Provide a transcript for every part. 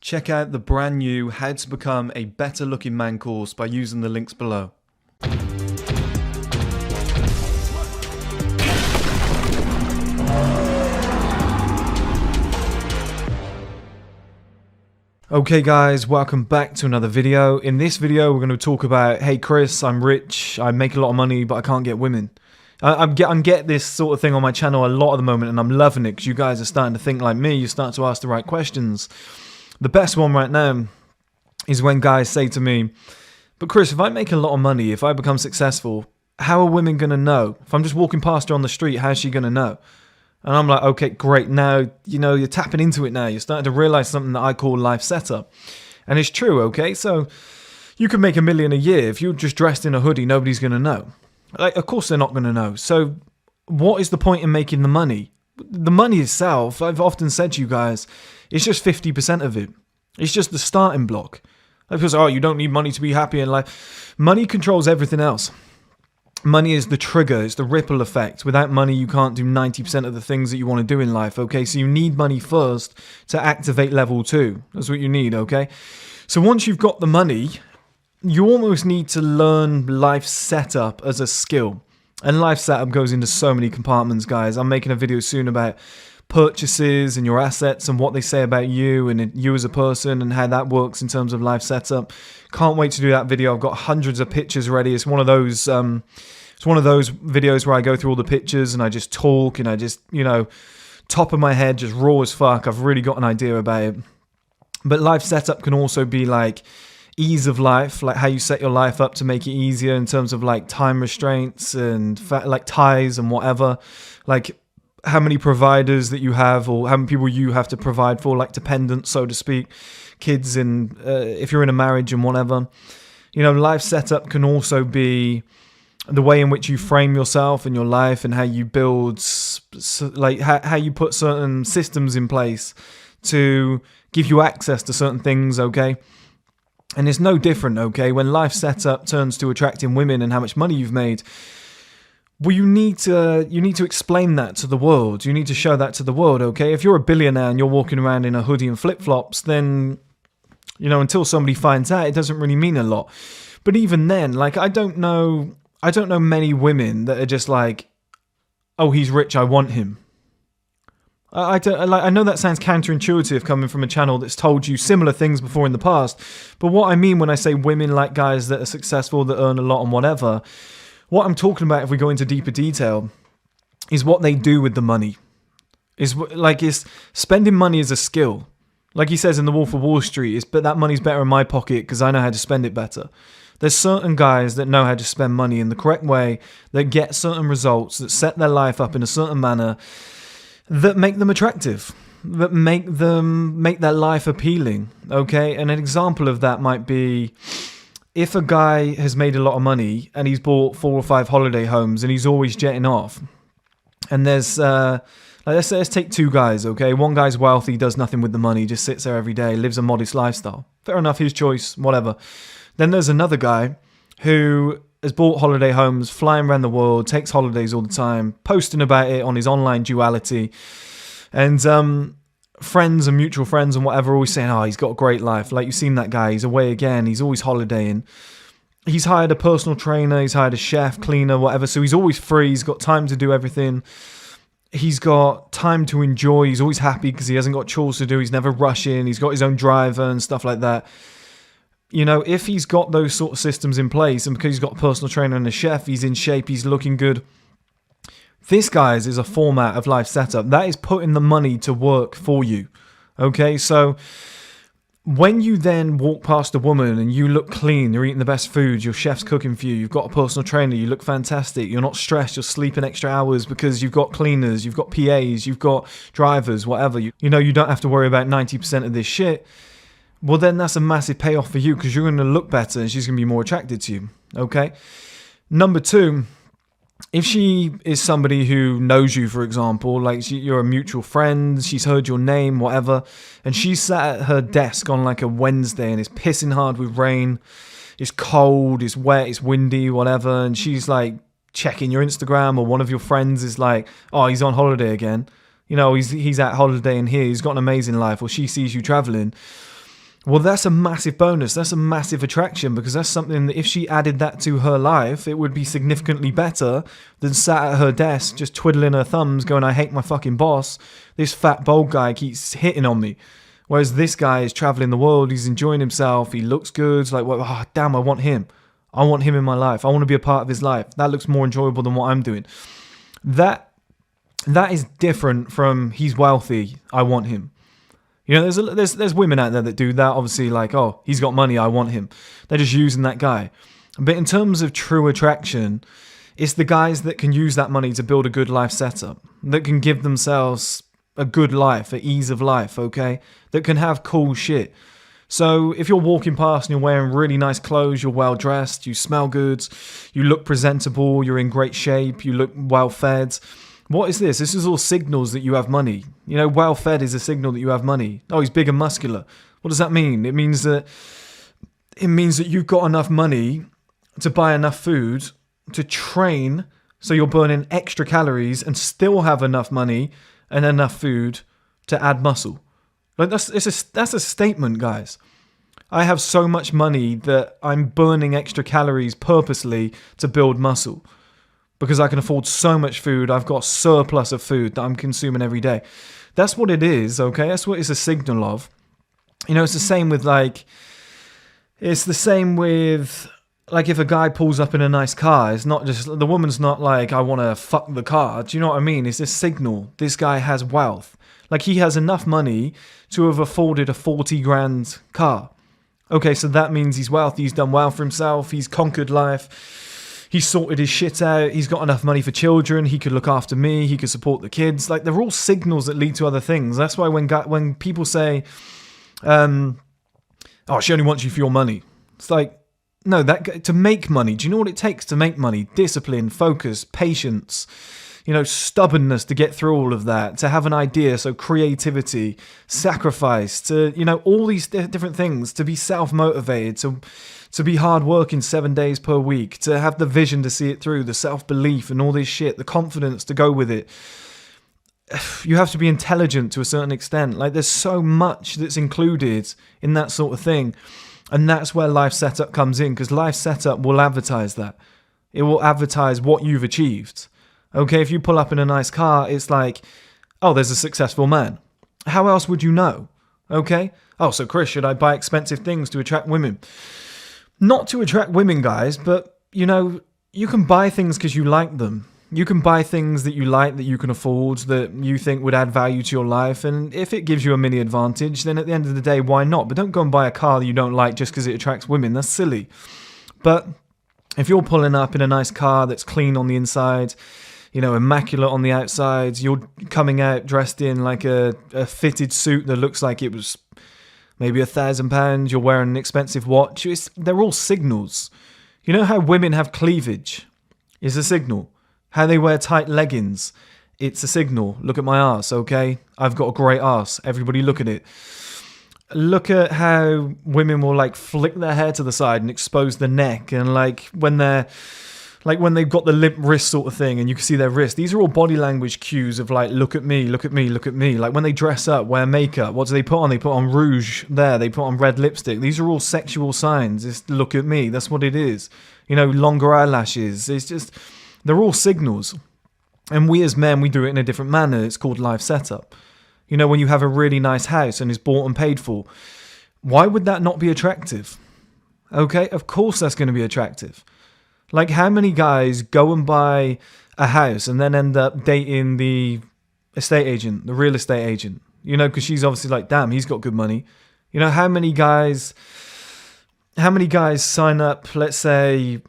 Check out the brand new How to Become a Better Looking Man course by using the links below. Okay guys, welcome back to another video. In this video we're going to talk about, hey Chris, I'm rich, I make a lot of money but I can't get women. I'm get this sort of thing on my channel a lot at the moment and I'm loving it because you guys are starting to think like me, you start to ask the right questions. The best one right now is when guys say to me, but Chris, if I make a lot of money, if I become successful, how are women going to know? If I'm just walking past her on the street, how's she going to know? And I'm like, okay, great. Now, you're tapping into it now. You're starting to realize something that I call life setup. And it's true, okay? So you can make $1 million a year. If you're just dressed in a hoodie, nobody's going to know. Like, of course they're not going to know. So what is the point in making the money? The money itself, I've often said to you guys, it's just 50% of it. It's just the starting block. Like people say, oh, you don't need money to be happy in life. Money controls everything else. Money is the trigger, it's the ripple effect. Without money, you can't do 90% of the things that you want to do in life, okay? So you need money first to activate level 2. That's what you need, okay? So once you've got the money, you almost need to learn life setup as a skill. And life setup goes into so many compartments, guys. I'm making a video soon about purchases and your assets and what they say about you and you as a person and how that works in terms of life setup. Can't wait to do that video. I've got hundreds of pictures ready. It's one of those videos where I go through all the pictures and I just talk and I just, top of my head, just raw as fuck. I've really got an idea about it. But life setup can also be like ease of life, like how you set your life up to make it easier in terms of like time restraints and like ties and whatever, like how many providers that you have or how many people you have to provide for, like dependents, so to speak, kids, and if you're in a marriage and whatever. Life setup can also be the way in which you frame yourself and your life and how you build, like how you put certain systems in place to give you access to certain things, okay? And it's no different, okay? When life setup turns to attracting women and how much money you've made, well, you need to explain that to the world. You need to show that to the world, okay? If you're a billionaire and you're walking around in a hoodie and flip-flops, then, until somebody finds out, it doesn't really mean a lot. But even then, like, I don't know many women that are just like, oh, he's rich, I want him. I know that sounds counterintuitive coming from a channel that's told you similar things before in the past, but what I mean when I say women like guys that are successful, that earn a lot and whatever, what I'm talking about, if we go into deeper detail, is what they do with the money. Is spending money as a skill. Like he says in The Wolf of Wall Street, but that money's better in my pocket because I know how to spend it better. There's certain guys that know how to spend money in the correct way, that get certain results, that set their life up in a certain manner, that make them attractive, that make their life appealing, okay? And an example of that might be, if a guy has made a lot of money and he's bought 4 or 5 holiday homes and he's always jetting off, and there's, let's take 2 guys, okay? One guy's wealthy, does nothing with the money, just sits there every day, lives a modest lifestyle. Fair enough, his choice, whatever. Then there's another guy who has bought holiday homes, flying around the world, takes holidays all the time, posting about it on his online duality, and friends and mutual friends and whatever always saying, oh, he's got a great life. Like, you've seen that guy, he's away again, he's always holidaying. He's hired a personal trainer, he's hired a chef, cleaner, whatever, so he's always free, he's got time to do everything. He's got time to enjoy, he's always happy because he hasn't got chores to do, he's never rushing, he's got his own driver and stuff like that. If he's got those sort of systems in place, and because he's got a personal trainer and a chef, he's in shape, he's looking good. This, guys, is a format of life setup. That is putting the money to work for you. Okay, so when you then walk past a woman and you look clean, you're eating the best food, your chef's cooking for you, you've got a personal trainer, you look fantastic, you're not stressed, you're sleeping extra hours because you've got cleaners, you've got PAs, you've got drivers, whatever. You don't have to worry about 90% of this shit. Well, then that's a massive payoff for you because you're going to look better and she's going to be more attracted to you, okay? Number 2, if she is somebody who knows you, for example, like you're a mutual friend, she's heard your name, whatever, and she's sat at her desk on like a Wednesday and it's pissing hard with rain, it's cold, it's wet, it's windy, whatever, and she's like checking your Instagram, or one of your friends is like, oh, he's on holiday again. He's at holiday in here, he's got an amazing life, or she sees you traveling. Well, that's a massive bonus. That's a massive attraction, because that's something that if she added that to her life, it would be significantly better than sat at her desk just twiddling her thumbs going, I hate my fucking boss. This fat bald guy keeps hitting on me. Whereas this guy is traveling the world. He's enjoying himself. He looks good. It's like, well, oh, damn, I want him. I want him in my life. I want to be a part of his life. That looks more enjoyable than what I'm doing. That is different from he's wealthy. I want him. You know, there's women out there that do that. Obviously, like, oh, he's got money, I want him. They're just using that guy. But in terms of true attraction, it's the guys that can use that money to build a good life setup, that can give themselves a good life, an ease of life, okay? That can have cool shit. So if you're walking past and you're wearing really nice clothes, you're well dressed, you smell good, you look presentable, you're in great shape, you look well fed. What is this? This is all signals that you have money. You know, well fed is a signal that you have money. Oh, he's big and muscular. What does that mean? It means that you've got enough money to buy enough food to train, so you're burning extra calories and still have enough money and enough food to add muscle. Like that's a statement, guys. I have so much money that I'm burning extra calories purposely to build muscle. Because I can afford so much food, I've got surplus of food that I'm consuming every day. That's what it is, okay? That's what it's a signal of. You know, it's the same with like if a guy pulls up in a nice car, it's not just, the woman's not like, I want to fuck the car. Do you know what I mean? It's a signal. This guy has wealth. Like he has enough money to have afforded a 40 grand car. Okay, so that means he's wealthy, he's done well for himself, he's conquered life. He's sorted his shit out. He's got enough money for children. He could look after me. He could support the kids. Like, they're all signals that lead to other things. That's why when people say, oh, she only wants you for your money. It's like, no, to make money. Do you know what it takes to make money? Discipline, focus, patience, you know, stubbornness to get through all of that, to have an idea. So creativity, sacrifice, to, you know, all these different things, to be self-motivated, to be hard working 7 days per week, to have the vision to see it through, the self-belief and all this shit, the confidence to go with it. You have to be intelligent to a certain extent. Like, there's so much that's included in that sort of thing. And that's where Life Setup comes in, because Life Setup will advertise that. It will advertise what you've achieved. Okay, if you pull up in a nice car, it's like, oh, there's a successful man. How else would you know? Okay? Oh, so Chris, should I buy expensive things to attract women? Not to attract women, guys, but, you know, you can buy things because you like them. You can buy things that you like, that you can afford, that you think would add value to your life. And if it gives you a mini advantage, then at the end of the day, why not? But don't go and buy a car that you don't like just because it attracts women. That's silly. But if you're pulling up in a nice car that's clean on the inside, you know, immaculate on the outside, you're coming out dressed in like a fitted suit that looks like it was maybe £1,000, you're wearing an expensive watch. They're all signals. You know how women have cleavage? It's a signal. How they wear tight leggings? It's a signal. Look at my arse, okay? I've got a great arse. Everybody look at it. Look at how women will like flick their hair to the side and expose the neck, and like when they've got the limp wrist sort of thing and you can see their wrist. These are all body language cues of like, look at me, look at me, look at me. Like when they dress up, wear makeup, what do they put on? They put on rouge there, they put on red lipstick. These are all sexual signs. It's look at me, that's what it is. You know, longer eyelashes. It's just, they're all signals. And we as men, we do it in a different manner. It's called Life Setup. You know, when you have a really nice house and it's bought and paid for, why would that not be attractive? Okay, of course that's going to be attractive. Like, how many guys go and buy a house and then end up dating the estate agent, the real estate agent? You know, because she's obviously like, damn, he's got good money. You know, how many guys sign up, let's say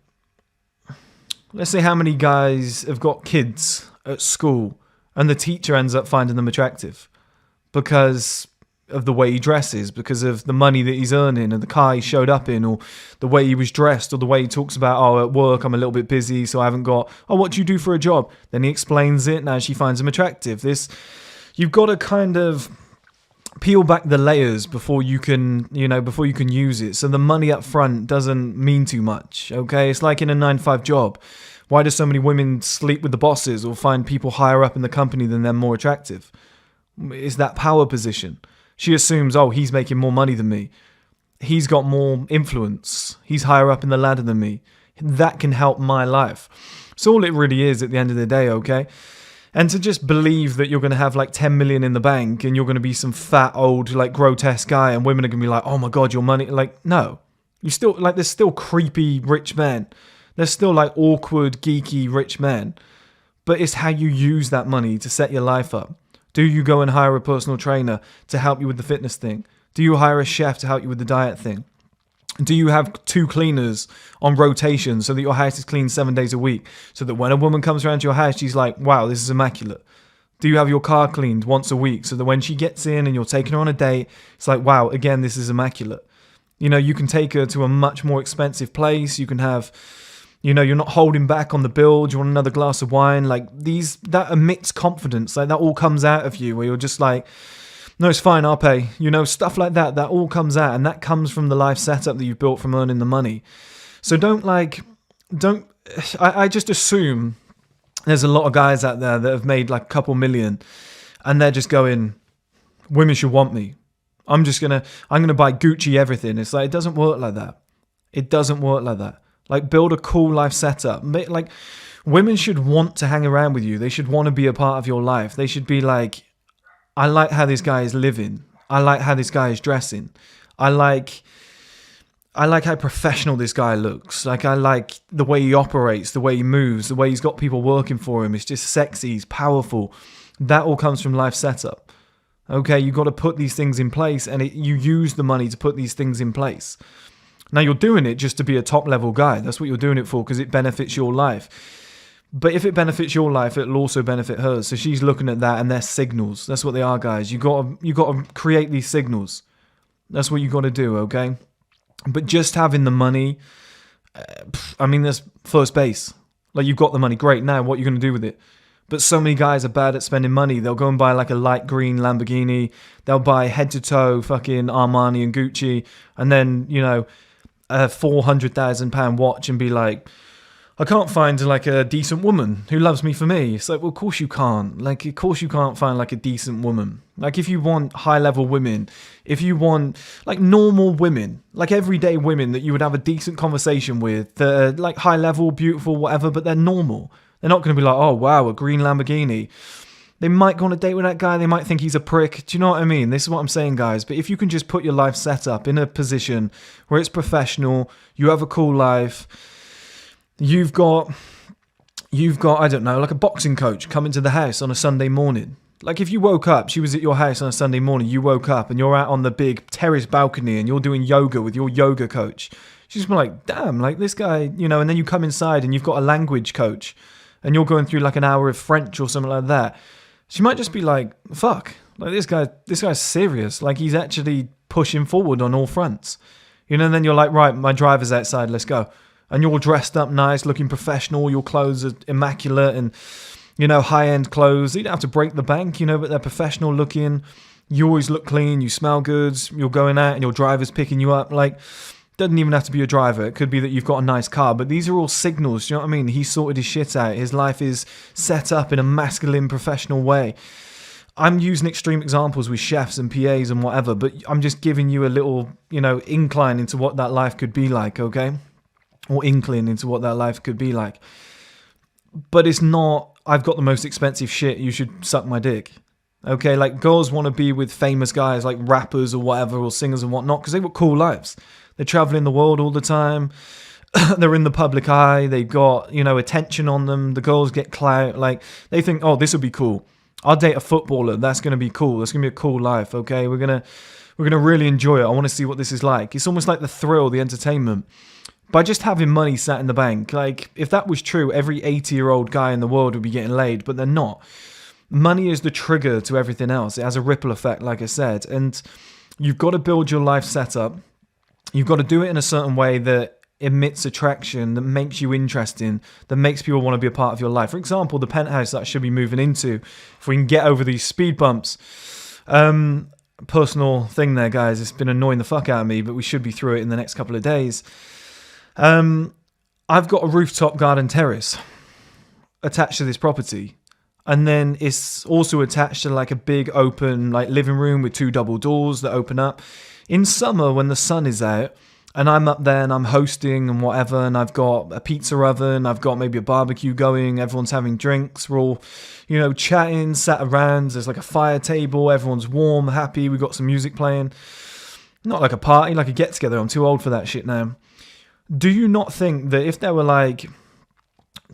how many guys have got kids at school and the teacher ends up finding them attractive because of the way he dresses, because of the money that he's earning and the car he showed up in, or the way he was dressed, or the way he talks about, oh, at work I'm a little bit busy, so I haven't got, oh, what do you do for a job? Then he explains it, now she finds him attractive. You've got to kind of peel back the layers before you can use it. So the money up front doesn't mean too much, okay? It's like in a 9-to-5 job. Why do so many women sleep with the bosses or find people higher up in the company than them more attractive? It's that power position. She assumes, oh, he's making more money than me. he's got more influence. He's higher up in the ladder than me. That can help my life. So all it really is at the end of the day, okay? And to just believe that you're going to have like 10 million in the bank and you're going to be some fat, old, like grotesque guy and women are going to be like, oh my God, your money. Like, no. You still, like, there's still creepy rich men. There's still like awkward, geeky rich men. But it's how you use that money to set your life up. Do you go and hire a personal trainer to help you with the fitness thing? Do you hire a chef to help you with the diet thing? Do you have 2 cleaners on rotation so that your house is clean 7 days a week? So that when a woman comes around to your house, she's like, wow, this is immaculate. Do you have your car cleaned once a week so that when she gets in and you're taking her on a date, it's like, wow, again, this is immaculate. You know, you can take her to a much more expensive place. You can have, you know, you're not holding back on the bill. Do you want another glass of wine? Like that emits confidence. Like that all comes out of you where you're just like, no, it's fine, I'll pay. You know, stuff like that. That all comes out, and that comes from the life setup that you've built from earning the money. So I just assume there's a lot of guys out there that have made like a couple million and they're just going, women should want me. I'm gonna buy Gucci everything. It's like, it doesn't work like that. It doesn't work like that. Like, build a cool life setup. Like, women should want to hang around with you. They should want to be a part of your life. They should be like, I like how this guy is living. I like how this guy is dressing. I like how professional this guy looks. Like, I like the way he operates, the way he moves, the way he's got people working for him. It's just sexy, he's powerful. That all comes from life setup. Okay, you got to put these things in place, and you use the money to put these things in place. Now, you're doing it just to be a top-level guy. That's what you're doing it for, because it benefits your life. But if it benefits your life, it'll also benefit hers. So she's looking at that, and they're signals. That's what they are, guys. You got to create these signals. That's what you got to do, okay? But just having the money, I mean, that's first base. Like, you've got the money, great. Now, what are you going to do with it? But so many guys are bad at spending money. They'll go and buy like a light green Lamborghini. They'll buy head to toe fucking Armani and Gucci, and then, you know, a £400,000 watch, and be like, I can't find like a decent woman who loves me for me. It's like, well, of course you can't. Like, of course you can't find like a decent woman. Like, if you want high level women, if you want like normal women, like everyday women that you would have a decent conversation with, they're like high level, beautiful, whatever, but they're normal. They're not going to be like, oh wow, a green Lamborghini. They might go on a date with that guy. They might think he's a prick. Do you know what I mean? This is what I'm saying, guys. But if you can just put your life set up in a position where it's professional, you have a cool life, You've got, I don't know, like a boxing coach coming to the house on a Sunday morning. Like, if you woke up, she was at your house on a Sunday morning, you woke up and you're out on the big terrace balcony and you're doing yoga with your yoga coach. She's just like, damn, like this guy, you know, and then you come inside and you've got a language coach and you're going through like an hour of French or something like that. She might just be like, fuck, like this guy's serious. Like, he's actually pushing forward on all fronts. You know, and then you're like, right, my driver's outside, let's go. And you're all dressed up nice, looking professional. Your clothes are immaculate and, you know, high-end clothes. You don't have to break the bank, you know, but they're professional looking. You always look clean. You smell good. You're going out and your driver's picking you up. Like, doesn't even have to be a driver. It could be that you've got a nice car. But these are all signals. Do you know what I mean? He sorted his shit out. His life is set up in a masculine, professional way. I'm using extreme examples with chefs and PAs and whatever, but I'm just giving you a little, you know, incline into what that life could be like, okay? Or inkling into what that life could be like. But it's not, I've got the most expensive shit, you should suck my dick. Okay, like, girls want to be with famous guys like rappers or whatever, or singers and whatnot, because they've got cool lives. They're traveling the world all the time. They're in the public eye. They've got, you know, attention on them. The girls get clout. Like, they think, oh, this will be cool. I'll date a footballer. That's going to be cool. That's going to be a cool life, okay? We're going to really enjoy it. I want to see what this is like. It's almost like the thrill, the entertainment. By just having money sat in the bank, like, if that was true, every 80-year-old guy in the world would be getting laid, but they're not. Money is the trigger to everything else. It has a ripple effect, like I said, and you've got to build your life setup. You've got to do it in a certain way that emits attraction, that makes you interesting, that makes people want to be a part of your life. For example, the penthouse that I should be moving into, if we can get over these speed bumps. Personal thing there, guys. It's been annoying the fuck out of me, but we should be through it in the next couple of days. I've got a rooftop garden terrace attached to this property, and then it's also attached to like a big open like living room with 2 double doors that open up. In summer, when the sun is out, and I'm up there and I'm hosting and whatever, and I've got a pizza oven, I've got maybe a barbecue going, everyone's having drinks, we're all, chatting, sat around, there's like a fire table, everyone's warm, happy, we've got some music playing. Not like a party, like a get-together, I'm too old for that shit now. Do you not think that if there were like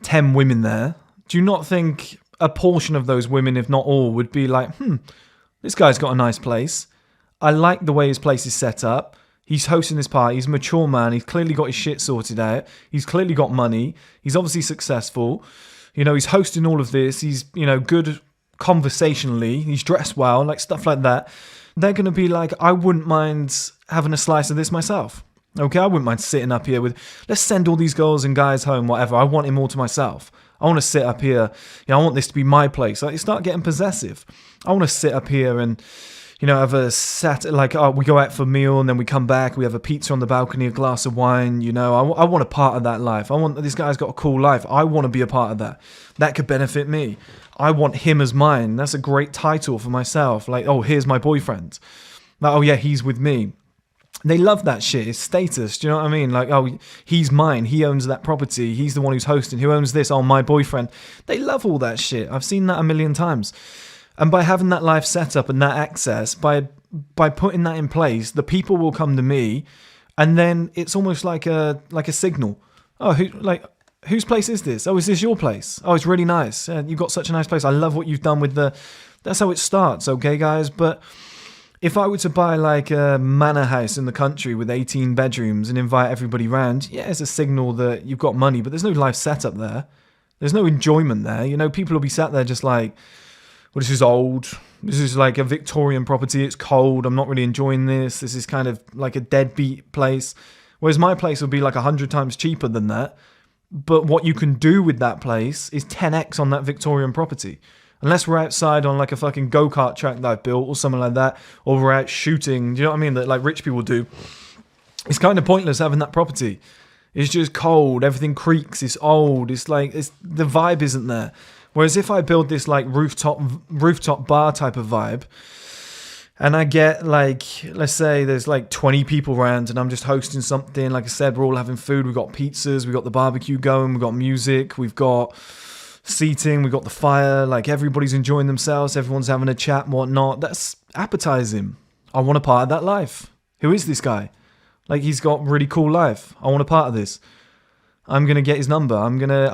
10 women there, do you not think a portion of those women, if not all, would be like, this guy's got a nice place. I like the way his place is set up. He's hosting this party. He's a mature man. He's clearly got his shit sorted out. He's clearly got money. He's obviously successful. He's hosting all of this. He's, good conversationally. He's dressed well, like stuff like that. They're going to be like, I wouldn't mind having a slice of this myself. Okay, I wouldn't mind sitting up here with, let's send all these girls and guys home, whatever. I want him all to myself. I want to sit up here. I want this to be my place. Like, you start getting possessive. I want to sit up here and, have a we go out for a meal and then we come back. We have a pizza on the balcony, a glass of wine. I want a part of that life. This guy's got a cool life. I want to be a part of that. That could benefit me. I want him as mine. That's a great title for myself. Like, oh, here's my boyfriend. Like, oh yeah, he's with me. They love that shit. It's status. Do you know what I mean? Like, oh, he's mine. He owns that property. He's the one who's hosting. Who owns this? Oh, my boyfriend. They love all that shit. I've seen that a million times. And by having that life set up and that access, by putting that in place, the people will come to me, and then it's almost like a signal. Oh, whose place is this? Oh, is this your place? Oh, it's really nice. You've got such a nice place. I love what you've done with That's how it starts, okay, guys? But if I were to buy like a manor house in the country with 18 bedrooms and invite everybody round, yeah, it's a signal that you've got money, but there's no life set up there. There's no enjoyment there. People will be sat there just like, well, this is old. This is like a Victorian property. It's cold. I'm not really enjoying this. This is kind of like a deadbeat place. Whereas my place would be like 100 times cheaper than that. But what you can do with that place is 10x on that Victorian property. Unless we're outside on like a fucking go-kart track that I've built or something like that. Or we're out shooting. Do you know what I mean? That like rich people do. It's kind of pointless having that property. It's just cold. Everything creaks. It's old. It's like the vibe isn't there. Whereas if I build this like rooftop bar type of vibe, and I get like, let's say there's like 20 people around and I'm just hosting something, like I said, we're all having food, we've got pizzas, we've got the barbecue going, we've got music, we've got seating, we've got the fire, like everybody's enjoying themselves, everyone's having a chat and whatnot. That's appetizing. I want a part of that life. Who is this guy? Like, he's got a really cool life. I want a part of this. I'm going to get his number. I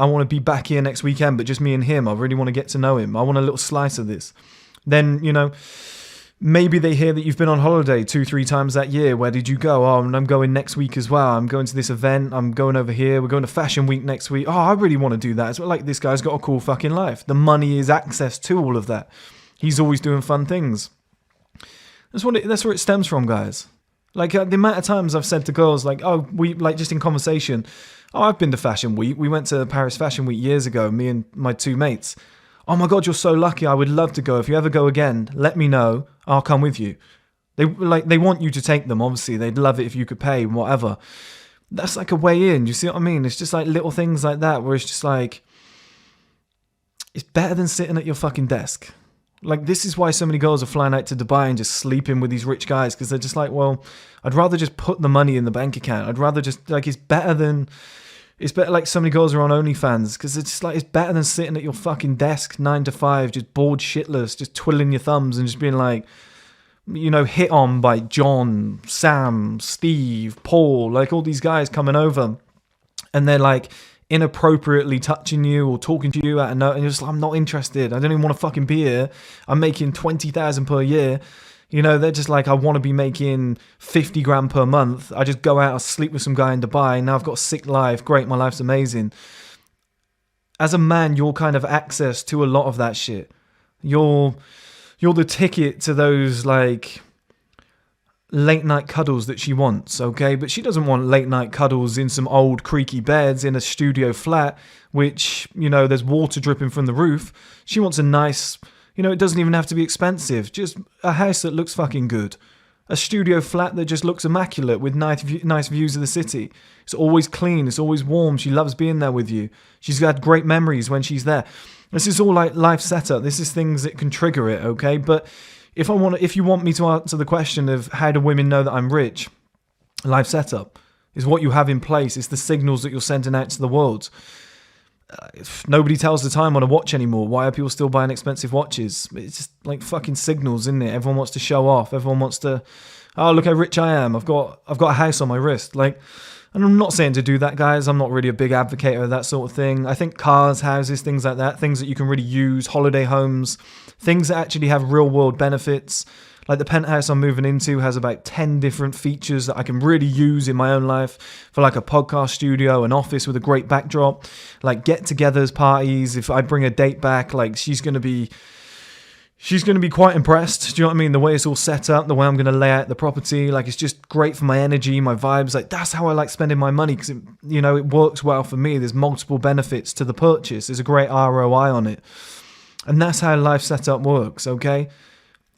want to be back here next weekend, but just me and him. I really want to get to know him. I want a little slice of this. Then, maybe they hear that you've been on holiday 2-3 times that year. Where did you go? Oh, and I'm going next week as well. I'm going to this event. I'm going over here. We're going to Fashion Week next week. Oh, I really want to do that. It's like, this guy's got a cool fucking life. The money is access to all of that. He's always doing fun things. That's where it stems from, guys. Like, the amount of times I've said to girls, like, oh, we, like, just in conversation, oh, I've been to Fashion Week. We went to Paris Fashion Week years ago, me and my 2 mates. Oh my God, you're so lucky. I would love to go. If you ever go again, let me know. I'll come with you. They want you to take them, obviously. They'd love it if you could pay, whatever. That's like a way in. You see what I mean? It's just like little things like that where it's just like, it's better than sitting at your fucking desk. Like, this is why so many girls are flying out to Dubai and just sleeping with these rich guys, because they're just like, well, I'd rather just put the money in the bank account. I'd rather just, like, it's better like so many girls are on OnlyFans, because it's just like, it's better than sitting at your fucking desk 9 to 5, just bored shitless, just twiddling your thumbs and just being like, hit on by John, Sam, Steve, Paul, like all these guys coming over, and they're like inappropriately touching you or talking to you at a note, and you're just like, I'm not interested. I don't even want to fucking be here. I'm making 20,000 per year. They're just like, I want to be making 50 grand per month. I just go out, I sleep with some guy in Dubai. Now I've got a sick life. Great, my life's amazing. As a man, you're kind of access to a lot of that shit. You're the ticket to those like late night cuddles that she wants, okay? But she doesn't want late night cuddles in some old creaky beds in a studio flat, which, there's water dripping from the roof. She wants a nice, it doesn't even have to be expensive. Just a house that looks fucking good. A studio flat that just looks immaculate with nice views of the city. It's always clean. It's always warm. She loves being there with you. She's had great memories when she's there. This is all like life setup. This is things that can trigger it, okay? But if you want me to answer the question of how do women know that I'm rich, life setup is what you have in place. It's the signals that you're sending out to the world. Nobody tells the time on a watch anymore. Why are people still buying expensive watches? It's just like fucking signals, isn't it? Everyone wants to show off. Everyone wants to, oh, look how rich I am. I've got a house on my wrist. Like, and I'm not saying to do that, guys. I'm not really a big advocate of that sort of thing. I think cars, houses, things like that, things that you can really use, holiday homes, things that actually have real world benefits. Like the penthouse I'm moving into has about 10 different features that I can really use in my own life for like a podcast studio, an office with a great backdrop, like get-togethers, parties. If I bring a date back, like she's going to be quite impressed. Do you know what I mean? The way it's all set up, the way I'm going to lay out the property, like it's just great for my energy, my vibes. Like that's how I like spending my money because it works well for me. There's multiple benefits to the purchase. There's a great ROI on it. And that's how life setup works, okay?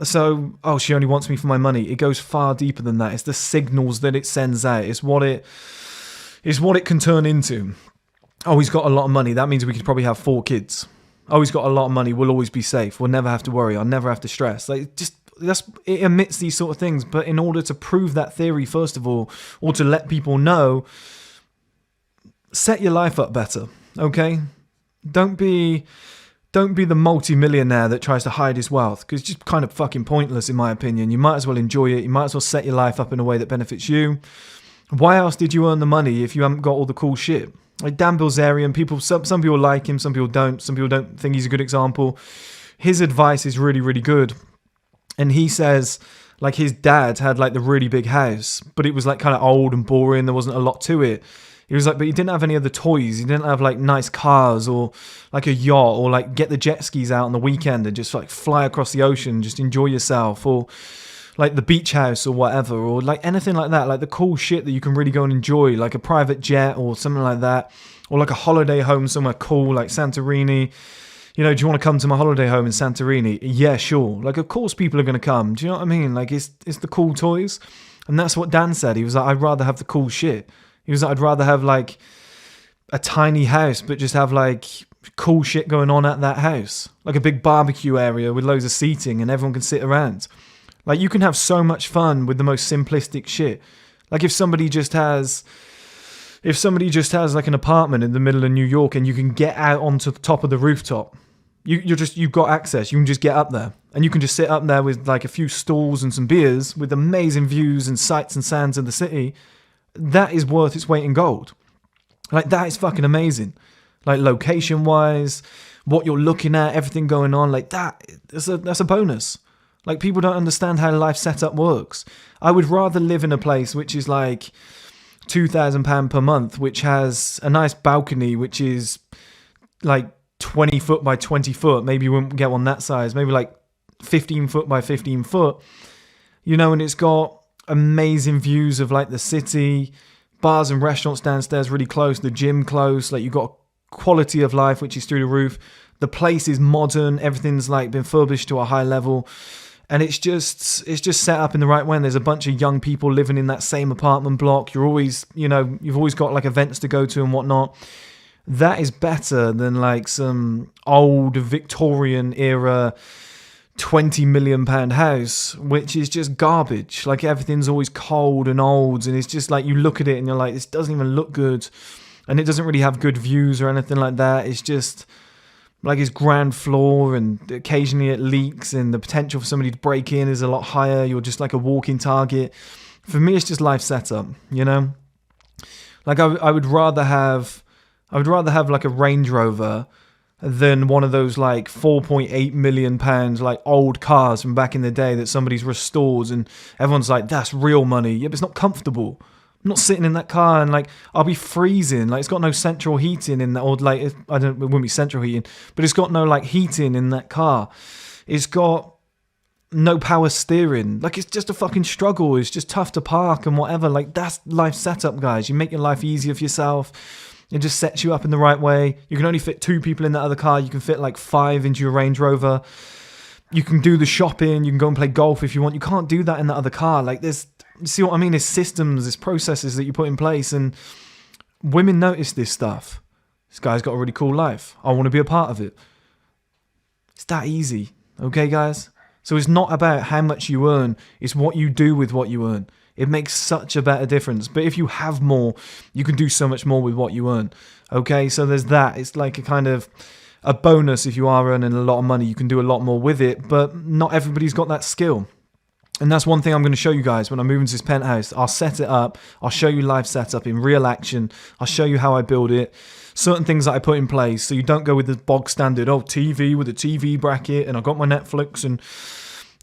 So, oh, she only wants me for my money. It goes far deeper than that. It's the signals that it sends out. It's what it can turn into. Oh, he's got a lot of money. That means we could probably have 4 kids. Oh, he's got a lot of money. We'll always be safe. We'll never have to worry. I'll never have to stress. Like, it emits these sort of things. But in order to prove that theory, first of all, or to let people know, set your life up better, okay? Don't be the multi-millionaire that tries to hide his wealth, because it's just kind of fucking pointless in my opinion. You might as well enjoy it. You might as well set your life up in a way that benefits you. Why else did you earn the money if you haven't got all the cool shit? Like Dan Bilzerian, some people like him, some people don't. Some people don't think he's a good example. His advice is really, really good. And he says, like, his dad had like the really big house, but it was like kind of old and boring. There wasn't a lot to it. He was like, but he didn't have any other toys. He didn't have like nice cars or like a yacht or like get the jet skis out on the weekend and just like fly across the ocean, just enjoy yourself, or like the beach house or whatever, or like anything like that, like the cool shit that you can really go and enjoy, like a private jet or something like that, or like a holiday home somewhere cool like Santorini. Do you want to come to my holiday home in Santorini? Yeah, sure. Like, of course people are going to come. Do you know what I mean? Like, it's the cool toys. And that's what Dan said. He was like, I'd rather have the cool shit. He was like, I'd rather have like a tiny house, but just have like cool shit going on at that house. Like a big barbecue area with loads of seating and everyone can sit around. Like you can have so much fun with the most simplistic shit. Like if somebody just has like an apartment in the middle of New York and you can get out onto the top of the rooftop, you've got access. You can just get up there and you can just sit up there with like a few stools and some beers with amazing views and sights and sounds of the city. That is worth its weight in gold. Like that is fucking amazing. Like location wise, what you're looking at, everything going on, like that's a bonus. Like people don't understand how life setup works. I would rather live in a place which is like £2,000 per month, which has a nice balcony, which is like 20 foot by 20 foot. Maybe you wouldn't get one that size. Maybe like 15 foot by 15 foot. And it's got amazing views of like the city, bars and restaurants downstairs really close, the gym close, like you've got quality of life which is through the roof. The place is modern, everything's like been furbished to a high level, and it's just set up in the right way. And there's a bunch of young people living in that same apartment block. You're always, you've always got like events to go to and whatnot. That is better than like some old Victorian era £20 million house, which is just garbage. Like everything's always cold and old, and it's just like you look at it and you're like, this doesn't even look good, and it doesn't really have good views or anything like that. It's just like it's ground floor, and occasionally it leaks, and the potential for somebody to break in is a lot higher. You're just like a walking target. For me, it's just life setup. Like I would rather have like a Range Rover than one of those like £4.8 million like old cars from back in the day that somebody's restored, and everyone's like, that's real money. Yeah, but it's not comfortable. I'm not sitting in that car and like I'll be freezing. Like it's got no central heating in that, or like it wouldn't be central heating, but it's got no like heating in that car. It's got no power steering. Like it's just a fucking struggle. It's just tough to park and whatever. Like that's life setup, guys. You make your life easier for yourself. It just sets you up in the right way. You can only fit 2 people in that other car. You can fit like 5 into your Range Rover. You can do the shopping. You can go and play golf if you want. You can't do that in that other car. Like you see what I mean? There's systems, there's processes that you put in place, and women notice this stuff. This guy's got a really cool life. I want to be a part of it. It's that easy. Okay, guys? So it's not about how much you earn, it's what you do with what you earn. It makes such a better difference. But if you have more, you can do so much more with what you earn. Okay, so there's that. It's like a kind of a bonus. If you are earning a lot of money, you can do a lot more with it, but not everybody's got that skill. And that's one thing I'm going to show you guys when I move into this penthouse. I'll set it up. I'll show you live setup in real action. I'll show you how I build it. Certain things that I put in place so you don't go with the bog standard, oh, TV with a TV bracket and I've got my Netflix, and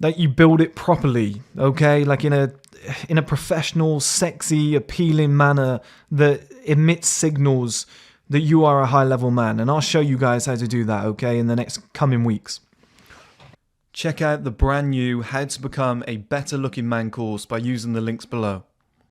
that you build it properly, okay? Like in a professional, sexy, appealing manner that emits signals that you are a high-level man. And I'll show you guys how to do that, okay, in the next coming weeks. Check out the brand new How to Become a Better Looking Man course by using the links below.